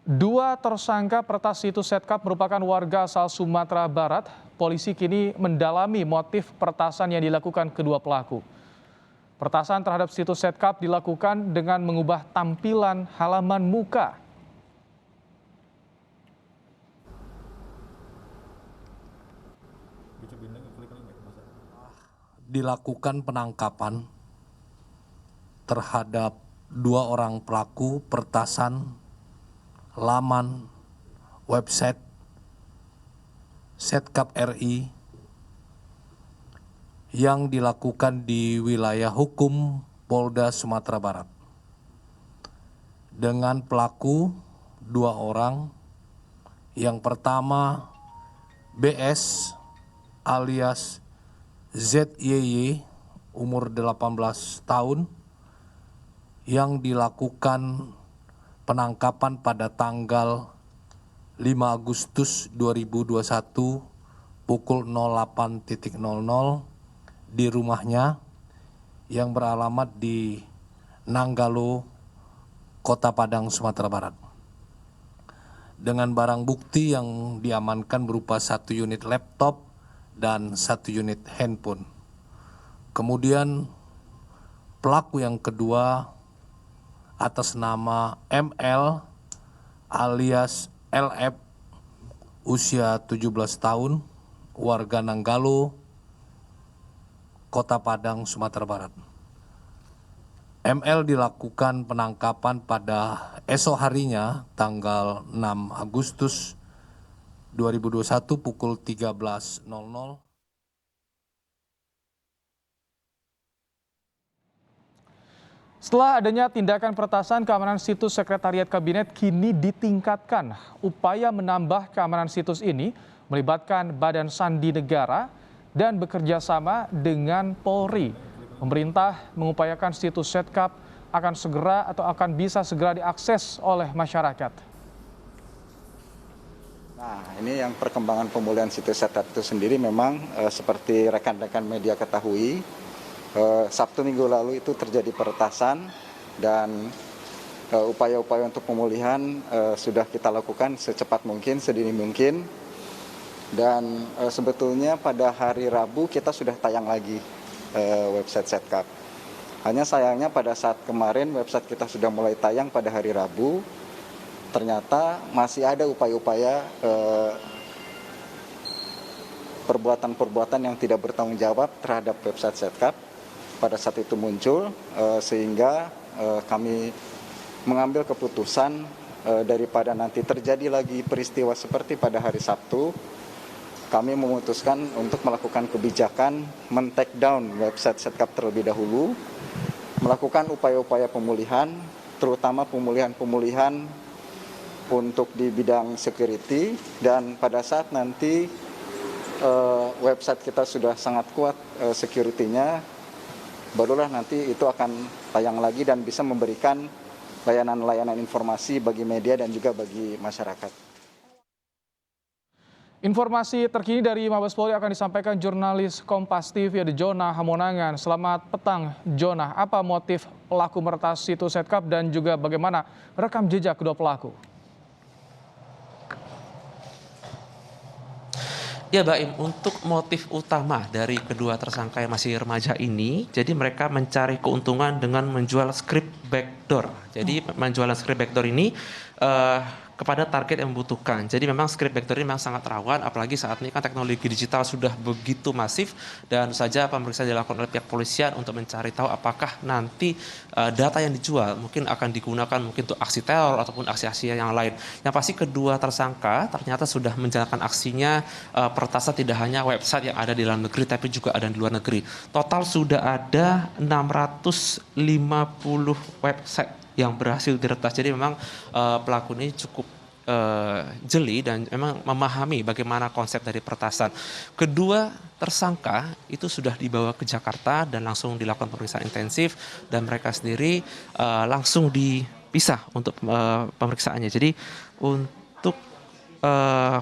Dua tersangka peretas situs Setcap merupakan warga asal Sumatera Barat. Polisi kini mendalami motif peretasan yang dilakukan kedua pelaku. Peretasan terhadap situs Setcap dilakukan dengan mengubah tampilan halaman muka. Dilakukan penangkapan terhadap dua orang pelaku peretasan laman website Setcap RI yang dilakukan di wilayah hukum Polda Sumatera Barat. Dengan pelaku dua orang, yang pertama BS alias ZYY umur 18 tahun yang dilakukan penangkapan pada tanggal 5 Agustus 2021 pukul 08.00 di rumahnya yang beralamat di Nanggalo, Kota Padang, Sumatera Barat. Dengan barang bukti yang diamankan berupa 1 unit laptop dan 1 unit handphone. Kemudian pelaku yang kedua atas nama ML alias LF usia 17 tahun, warga Nanggalo, Kota Padang, Sumatera Barat. ML dilakukan penangkapan pada esok harinya tanggal 6 Agustus 2021 pukul 13.00. Setelah adanya tindakan peretasan, keamanan situs Sekretariat Kabinet kini ditingkatkan. Upaya menambah keamanan situs ini melibatkan Badan Sandi Negara dan bekerja sama dengan Polri. Pemerintah mengupayakan situs Setcap akan bisa segera diakses oleh masyarakat. Nah, ini yang perkembangan pemulihan situs Setcap itu sendiri memang seperti rekan-rekan media ketahui, Sabtu minggu lalu itu terjadi peretasan dan upaya-upaya untuk pemulihan sudah kita lakukan secepat mungkin, sedini mungkin. Dan sebetulnya pada hari Rabu kita sudah tayang lagi website Setcap. Hanya sayangnya pada saat kemarin website kita sudah mulai tayang pada hari Rabu, ternyata masih ada upaya-upaya perbuatan-perbuatan yang tidak bertanggung jawab terhadap website Setcap. Pada saat itu muncul, sehingga kami mengambil keputusan daripada nanti terjadi lagi peristiwa seperti pada hari Sabtu, kami memutuskan untuk melakukan kebijakan men-take down website Setcap terlebih dahulu, melakukan upaya-upaya pemulihan, terutama pemulihan untuk di bidang security, dan pada saat nanti website kita sudah sangat kuat security-nya, barulah nanti itu akan tayang lagi dan bisa memberikan layanan-layanan informasi bagi media dan juga bagi masyarakat. Informasi terkini dari Mabes Polri akan disampaikan jurnalis Kompas TV ada Jona Hamonangan. Selamat petang, Jona. Apa motif pelaku meretas situs Setcap dan juga bagaimana rekam jejak kedua pelaku? Ya, Baim, untuk motif utama dari kedua tersangka yang masih remaja ini, jadi mereka mencari keuntungan dengan menjual script backdoor. Jadi menjual script backdoor ini kepada target yang membutuhkan. Jadi memang script backdoor ini memang sangat rawan, apalagi saat ini kan teknologi digital sudah begitu masif dan saja pemeriksaan dilakukan oleh pihak polisian untuk mencari tahu apakah nanti data yang dijual mungkin akan digunakan mungkin untuk aksi teror ataupun aksi-aksi yang lain. Yang pasti kedua tersangka ternyata sudah menjalankan aksinya peretasan tidak hanya website yang ada di dalam negeri tapi juga ada di luar negeri. Total sudah ada 650 website yang berhasil diretas. Jadi memang pelaku ini cukup jeli dan memang memahami bagaimana konsep dari peretasan. Kedua tersangka itu sudah dibawa ke Jakarta dan langsung dilakukan pemeriksaan intensif dan mereka sendiri langsung dipisah untuk pemeriksaannya. Jadi untuk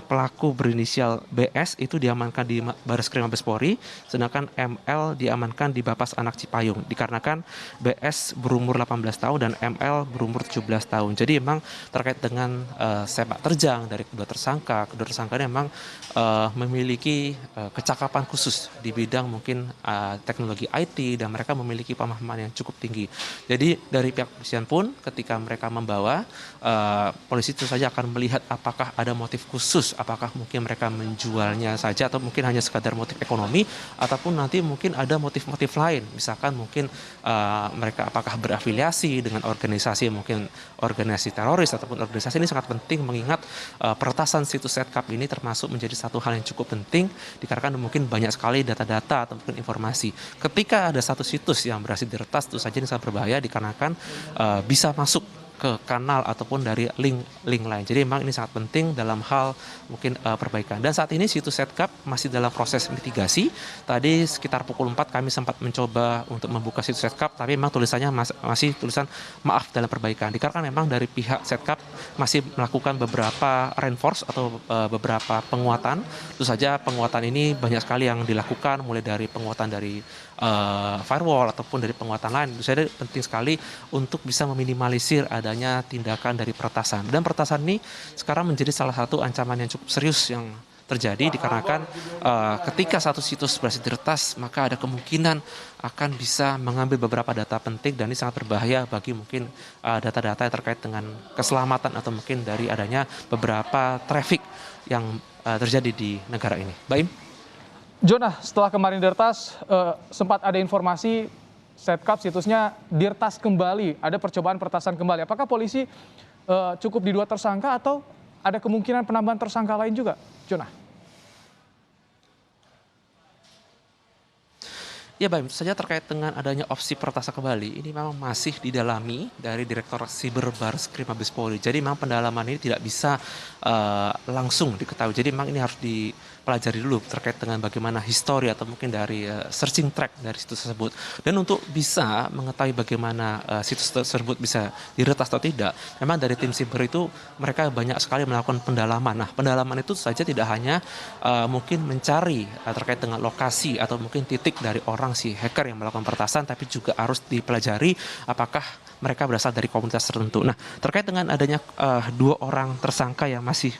pelaku berinisial BS itu diamankan di Bareskrim Mabes Polri, sedangkan ML diamankan di Bapas Anak Cipayung. Dikarenakan BS berumur 18 tahun dan ML berumur 17 tahun. Jadi memang terkait dengan sepak terjang dari kedua tersangka ini memang memiliki kecakapan khusus di bidang mungkin teknologi IT, dan mereka memiliki pemahaman yang cukup tinggi. Jadi dari pihak kepolisian pun ketika mereka membawa, polisi tentu saja akan melihat apakah ada motif khusus, apakah mungkin mereka menjualnya saja atau mungkin hanya sekadar motif ekonomi, ataupun nanti mungkin ada motif-motif lain, misalkan mungkin mereka apakah berafiliasi dengan organisasi, mungkin organisasi teroris ataupun organisasi. Ini sangat penting mengingat peretasan situs Setcap ini termasuk menjadi satu hal yang cukup penting, dikarenakan mungkin banyak sekali data-data atau mungkin informasi. Ketika ada satu situs yang berhasil diretas, tentu saja ini sangat berbahaya dikarenakan bisa masuk ke kanal ataupun dari link lain. Jadi memang ini sangat penting dalam hal mungkin perbaikan. Dan saat ini situs Setcap masih dalam proses mitigasi. Tadi sekitar pukul 4 kami sempat mencoba untuk membuka situs Setcap, tapi memang tulisannya masih tulisan maaf dalam perbaikan. Dikarenakan memang dari pihak Setcap masih melakukan beberapa reinforce atau beberapa penguatan. Tentu saja penguatan ini banyak sekali yang dilakukan, mulai dari penguatan dari firewall ataupun dari penguatan lain. Tentu saja penting sekali untuk bisa meminimalisir adanya tindakan dari peretasan. Dan peretasan ini sekarang menjadi salah satu ancaman yang cukup serius yang terjadi, dikarenakan ketika satu situs berhasil diretas, maka ada kemungkinan akan bisa mengambil beberapa data penting, dan ini sangat berbahaya bagi mungkin data-data yang terkait dengan keselamatan atau mungkin dari adanya beberapa traffic yang terjadi di negara ini. Baim? Jonah, setelah kemarin diretas, sempat ada informasi Setcap situsnya diretas kembali, ada percobaan peretasan kembali. Apakah polisi cukup di 2 tersangka atau ada kemungkinan penambahan tersangka lain juga, Jonah? Ya baik, saja terkait dengan adanya opsi peretasan kembali, ini memang masih didalami dari Direktorat Siber Bareskrim Mabes Polri. Jadi memang pendalaman ini tidak bisa langsung diketahui. Jadi memang ini harus dipelajari dulu terkait dengan bagaimana histori atau mungkin dari searching track dari situs tersebut. Dan untuk bisa mengetahui bagaimana situs tersebut bisa diretas atau tidak, memang dari tim siber itu mereka banyak sekali melakukan pendalaman. Nah, pendalaman itu saja tidak hanya mungkin mencari terkait dengan lokasi atau mungkin titik dari orang si hacker yang melakukan peretasan, tapi juga harus dipelajari apakah mereka berasal dari komunitas tertentu. Nah, terkait dengan adanya 2 orang tersangka yang masih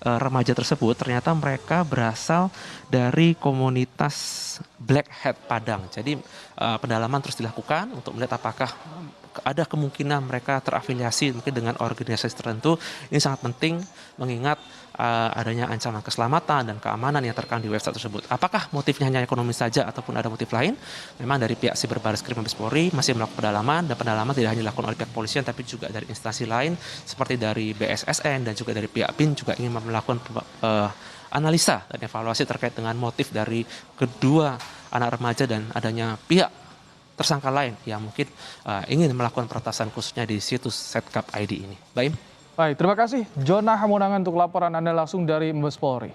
remaja tersebut, ternyata mereka berasal dari komunitas Black Hat Padang. Jadi pendalaman terus dilakukan untuk melihat apakah ada kemungkinan mereka terafiliasi mungkin dengan organisasi tertentu. Ini sangat penting mengingat adanya ancaman keselamatan dan keamanan yang terekam di website tersebut. Apakah motifnya hanya ekonomi saja ataupun ada motif lain? Memang dari pihak Siber Bareskrim Mabes Polri masih melakukan pendalaman, dan pendalaman tidak hanya dilakukan oleh pihak kepolisian tapi juga dari instansi lain seperti dari BSSN dan juga dari pihak BIN juga ingin melakukan analisa dan evaluasi terkait dengan motif dari kedua anak remaja dan adanya pihak tersangka lain yang mungkin ingin melakukan peretasan khususnya di situs Setcap ID ini. Baim? Baik, terima kasih Jonah Hamonangan untuk laporan Anda langsung dari Mabes Polri.